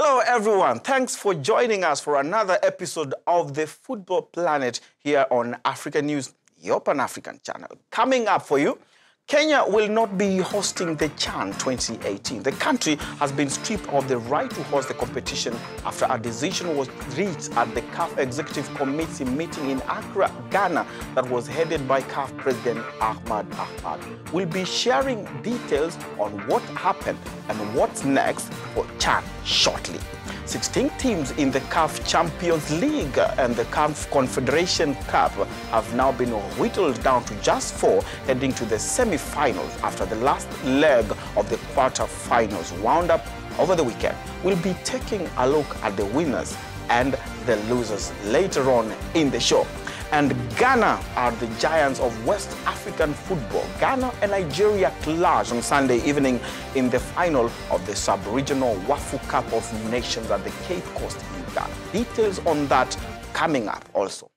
Hello, everyone. Thanks for joining us for another episode of the Football Planet here on Africanews, your Pan-African channel. Coming up for you, Kenya will not be hosting the CHAN 2018. The country has been stripped of the right to host the competition after a decision was reached at the CAF Executive Committee meeting in Accra, Ghana, that was headed by CAF President Ahmad Ahmad. We'll be sharing details on what happened and what's next for CHAN shortly. 16 teams in the CAF Champions League and the CAF Confederation Cup have now been whittled down to just 4, heading to the semi-finals after the last leg of the quarter-finals wound up over the weekend. We'll be taking a look at the winners and the losers later on in the show. And Ghana are the giants of West African football. Ghana and Nigeria clash on Sunday evening in the final of the sub-regional Wafu Cup of Nations at the Cape Coast in Ghana. Details on that coming up also.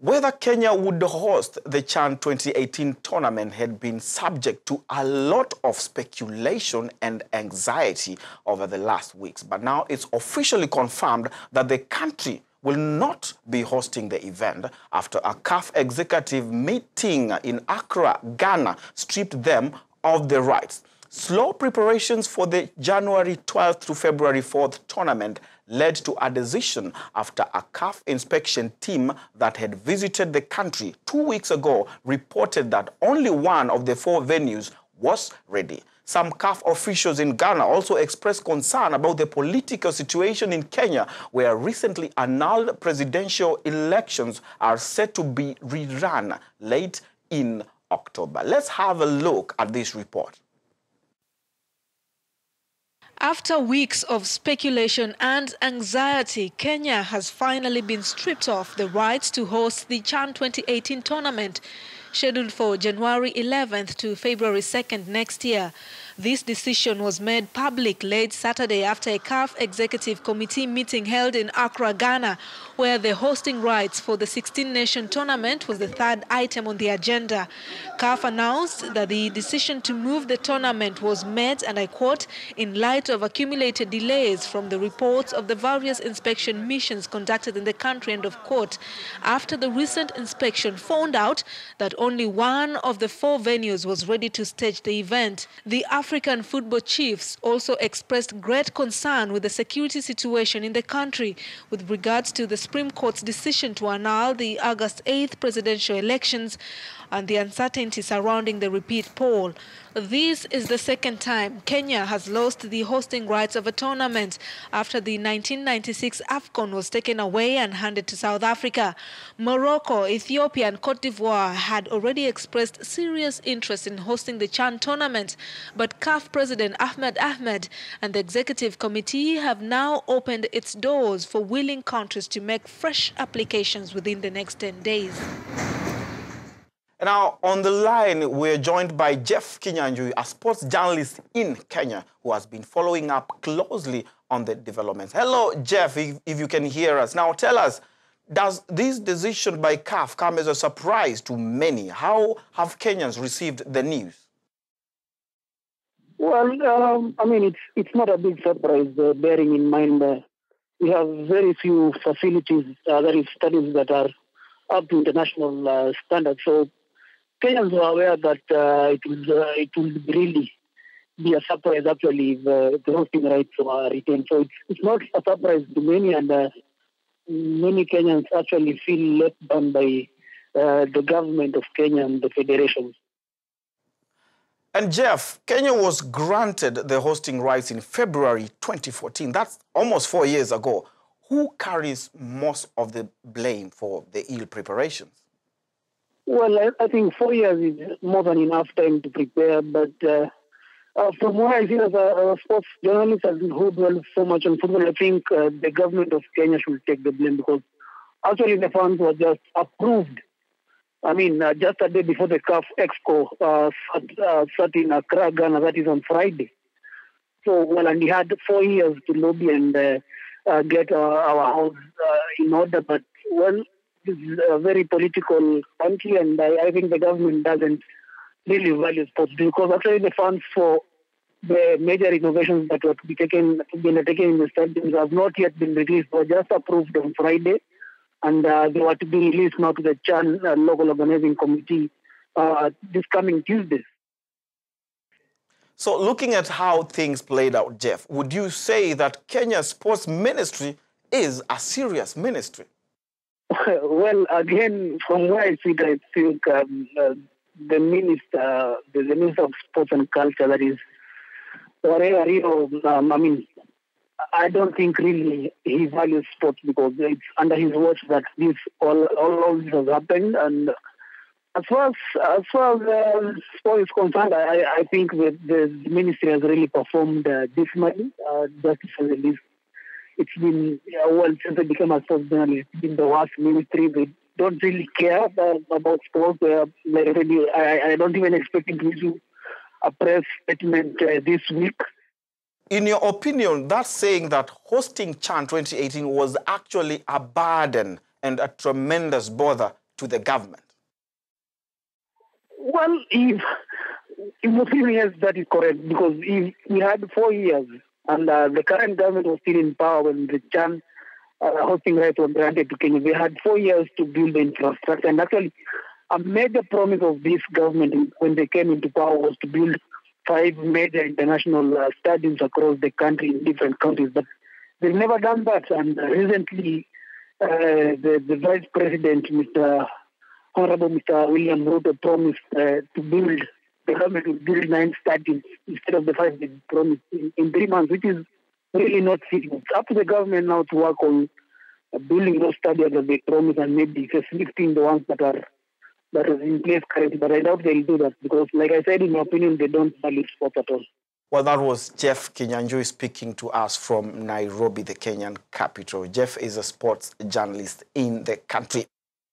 Whether Kenya would host the CHAN 2018 tournament had been subject to a lot of speculation and anxiety over the last weeks. But now it's officially confirmed that the country will not be hosting the event after a CAF executive meeting in Accra, Ghana, stripped them of the rights. Slow preparations for the January 12th to February 4th tournament led to a decision after a CAF inspection team that had visited the country 2 weeks ago reported that only one of the 4 venues was ready. Some CAF officials in Ghana also expressed concern about the political situation in Kenya, where recently annulled presidential elections are set to be rerun late in October. Let's have a look at this report. After weeks of speculation and anxiety, Kenya has finally been stripped of the rights to host the CHAN 2018 tournament, scheduled for January 11th to February 2nd next year. This decision was made public late Saturday after a CAF Executive Committee meeting held in Accra, Ghana, where the hosting rights for the 16-nation tournament was the third item on the agenda. CAF announced that the decision to move the tournament was made, and I quote, in light of accumulated delays from the reports of the various inspection missions conducted in the country, end of quote, after the recent inspection found out that only one of the 4 venues was ready to stage the event. The African football chiefs also expressed great concern with the security situation in the country with regards to the Supreme Court's decision to annul the August 8th presidential elections and the uncertainty surrounding the repeat poll. This is the second time Kenya has lost the hosting rights of a tournament after the 1996 AFCON was taken away and handed to South Africa. Morocco, Ethiopia and Cote d'Ivoire had already expressed serious interest in hosting the CHAN tournament, but CAF President Ahmad Ahmad and the Executive Committee have now opened its doors for willing countries to make fresh applications within the next 10 days. Now, on the line, we're joined by Jeff Kinyanjui, a sports journalist in Kenya who has been following up closely on the developments. Hello, Jeff, if you can hear us. Now, tell us, does this decision by CAF come as a surprise to many? How have Kenyans received the news? Well, I mean, it's not a big surprise, bearing in mind we have very few facilities, that is, studies that are up to international standards. So Kenyans are aware that it will really be a surprise, actually, if the hosting rights are retained. So it's not a surprise to many, and many Kenyans actually feel let down by the government of Kenya and the federations. And Jeff, Kenya was granted the hosting rights in February 2014. That's almost 4 years ago. Who carries most of the blame for the ill preparations? Well, I think 4 years is more than enough time to prepare, but from what I see as a sports journalist who dwells so much on football, I think the government of Kenya should take the blame, because actually the funds were just approved. I mean, just a day before the CAF Expo sat in Accra, Ghana, that is on Friday. So, well, and he had 4 years to lobby and get our house in order, but, well, this is a very political country, and I think the government doesn't really value sports, because actually the funds for the major innovations that were to be undertaken in the stadiums have not yet been released. They were just approved on Friday, and they were to be released now to the CHAN local organizing committee this coming Tuesday. So looking at how things played out, Jeff, would you say that Kenya's sports ministry is a serious ministry? Well, again, from where I sit, I think the minister of sports and culture, that is, whatever, I don't think really he values sports, because it's under his watch that all this has happened. And as far as sport is concerned, I think that the ministry has really performed dismally. Just to say the least. It's been, since I became a sports journalist, it's been the worst ministry. They don't really care about sports. I don't even expect him to issue a press statement this week. In your opinion, that's saying that hosting CHAN 2018 was actually a burden and a tremendous bother to the government? Well, in my opinion, yes, that is correct, because we had 4 years, and the current government was still in power when the CHAN hosting rights were granted to Kenya. They had 4 years to build the infrastructure, and actually a major promise of this government when they came into power was to build 5 major international stadiums across the country in different countries, but they've never done that. And recently, the Vice President, Honorable Mr. William Ruto, promised the government will build 9 stadiums instead of the 5 they promised in 3 months, which is really not feasible. It's up to the government now to work on building those stadiums that they promised, and maybe facilitating the ones that are in place currently. But I doubt they'll do that, because, like I said, in my opinion, they don't value sports at all. Well, that was Jeff Kinyanjui speaking to us from Nairobi, the Kenyan capital. Jeff is a sports journalist in the country.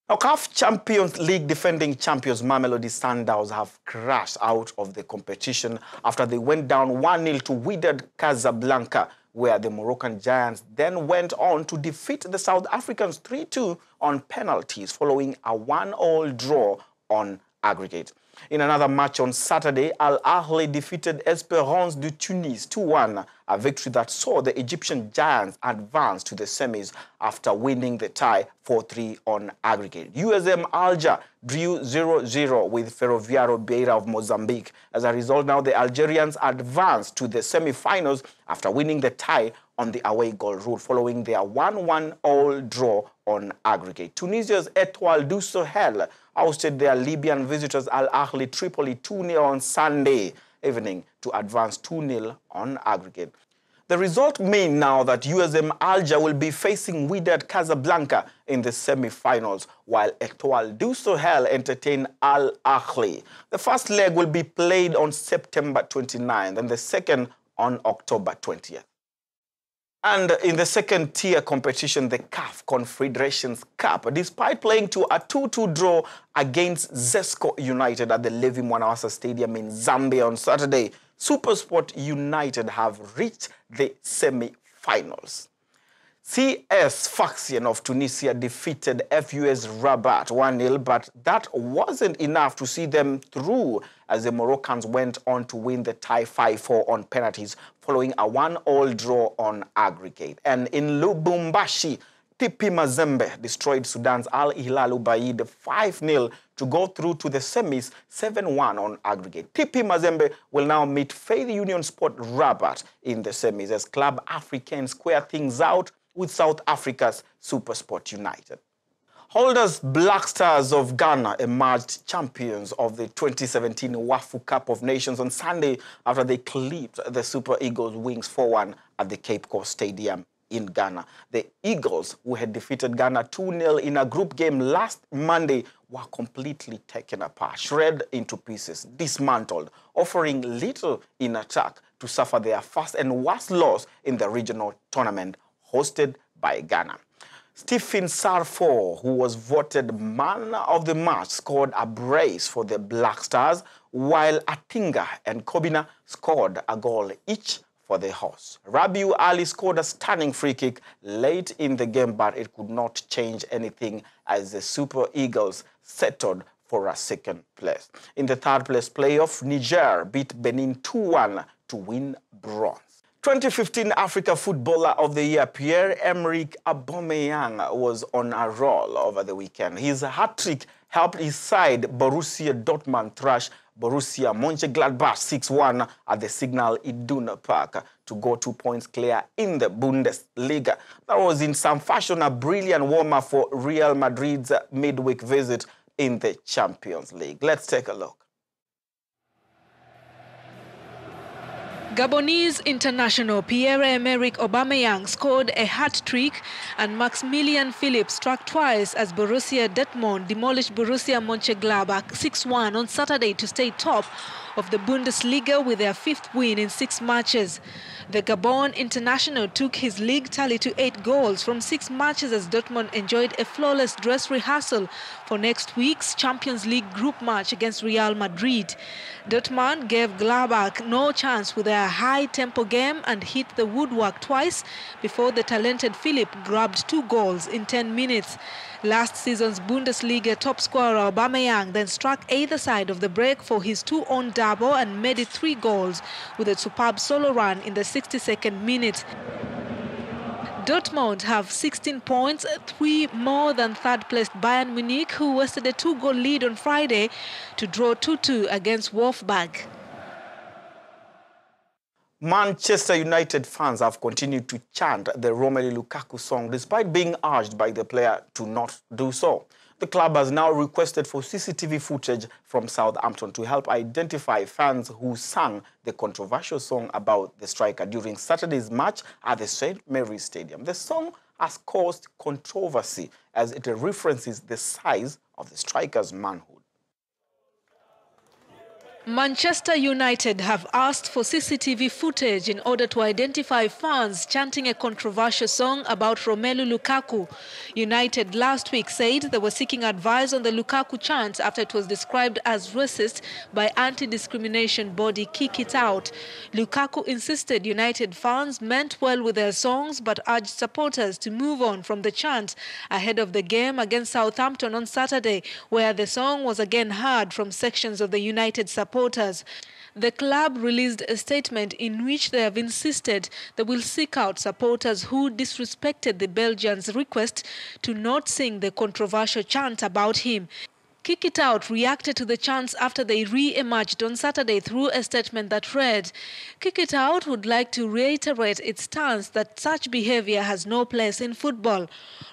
Now, CAF Champions League defending champions Mamelodi Sundowns have crashed out of the competition after they went down 1-0 to Wydad Casablanca, where the Moroccan Giants then went on to defeat the South Africans 3-2 on penalties following a 1-1 draw on aggregate. In another match on Saturday, Al Ahly defeated Espérance de Tunis 2-1, a victory that saw the Egyptian Giants advance to the semis after winning the tie 4-3 on aggregate. USM Alger drew 0-0 with Ferroviário Beira of Mozambique. As a result, now the Algerians advanced to the semi-finals after winning the tie on the away goal route following their 1-1 all draw on aggregate. Tunisia's Etoile du Sahel ousted their Libyan visitors Al Ahly Tripoli 2-0 on Sunday evening to advance 2-0 on aggregate. The result means now that USM Alger will be facing Wydad Casablanca in the semi-finals, while Etoile du Sahel entertain Al Ahly. The first leg will be played on September 29th and the second on October 20th. And in the second-tier competition, the CAF Confederations Cup, despite playing to a 2-2 draw against Zesco United at the Levi Mwanawasa Stadium in Zambia on Saturday, SuperSport United have reached the semi-finals. CS Sfaxien of Tunisia defeated FUS Rabat 1-0, but that wasn't enough to see them through as the Moroccans went on to win the tie 5-4 on penalties following a 1-1 draw on aggregate. And in Lubumbashi, TP Mazembe destroyed Sudan's Al Hilal Ubaid 5-0 to go through to the semis 7-1 on aggregate. TP Mazembe will now meet Faith Union Sport Rabat in the semis as Club Africanews square things out with South Africa's SuperSport United. Holders Black Stars of Ghana emerged champions of the 2017 Wafu Cup of Nations on Sunday after they clipped the Super Eagles Wings 4-1 at the Cape Coast Stadium in Ghana. The Eagles, who had defeated Ghana 2-0 in a group game last Monday, were completely taken apart, shredded into pieces, dismantled, offering little in attack to suffer their first and worst loss in the regional tournament hosted by Ghana. Stephen Sarfo, who was voted man of the match, scored a brace for the Black Stars, while Atinga and Kobina scored a goal each for the hosts. Rabiu Ali scored a stunning free kick late in the game, but it could not change anything as the Super Eagles settled for a second place. In the third place playoff, Niger beat Benin 2-1 to win bronze. 2015 Africa Footballer of the Year Pierre-Emerick Aubameyang was on a roll over the weekend. His hat-trick helped his side Borussia Dortmund thrash Borussia Mönchengladbach 6-1 at the Signal Iduna Park to go 2 points clear in the Bundesliga. That was in some fashion a brilliant warm-up for Real Madrid's midweek visit in the Champions League. Let's take a look. Gabonese international Pierre-Emerick Aubameyang scored a hat-trick and Maximilian Philipp struck twice as Borussia Dortmund demolished Borussia Mönchengladbach 6-1 on Saturday to stay top of the Bundesliga with their 5th win in 6 matches. The Gabon international took his league tally to 8 goals from 6 matches as Dortmund enjoyed a flawless dress rehearsal for next week's Champions League group match against Real Madrid. Dortmund gave Gladbach no chance with their high-tempo game and hit the woodwork twice before the talented Philipp grabbed 2 goals in 10 minutes. Last season's Bundesliga top scorer Aubameyang then struck either side of the break for his 2-own double and made it 3 goals with a superb solo run in the 62nd minute. Dortmund have 16 points, 3 more than third-placed Bayern Munich, who wasted a 2-goal lead on Friday to draw 2-2 against Wolfsburg. Manchester United fans have continued to chant the Romelu Lukaku song despite being urged by the player to not do so. The club has now requested for CCTV footage from Southampton to help identify fans who sang the controversial song about the striker during Saturday's match at the St. Mary's Stadium. The song has caused controversy as it references the size of the striker's manhood. Manchester United have asked for CCTV footage in order to identify fans chanting a controversial song about Romelu Lukaku. United last week said they were seeking advice on the Lukaku chant after it was described as racist by anti-discrimination body Kick It Out. Lukaku insisted United fans meant well with their songs but urged supporters to move on from the chant ahead of the game against Southampton on Saturday, where the song was again heard from sections of the United supporters. The club released a statement in which they have insisted they will seek out supporters who disrespected the Belgians' request to not sing the controversial chant about him. Kick It Out reacted to the chants after they re-emerged on Saturday through a statement that read, "Kick It Out would like to reiterate its stance that such behavior has no place in football."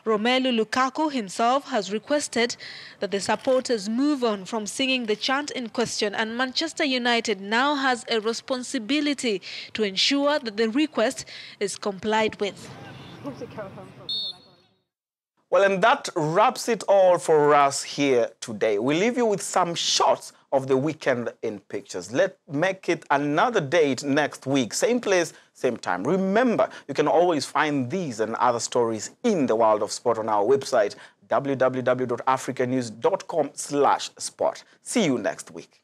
Romelu Lukaku himself has requested that the supporters move on from singing the chant in question, and Manchester United now has a responsibility to ensure that the request is complied with. Well, and that wraps it all for us here today. We leave you with some shots of the weekend in pictures. Let's make it another date next week. Same place, same time. Remember, you can always find these and other stories in the world of sport on our website, www.africanews.com/sport. See you next week.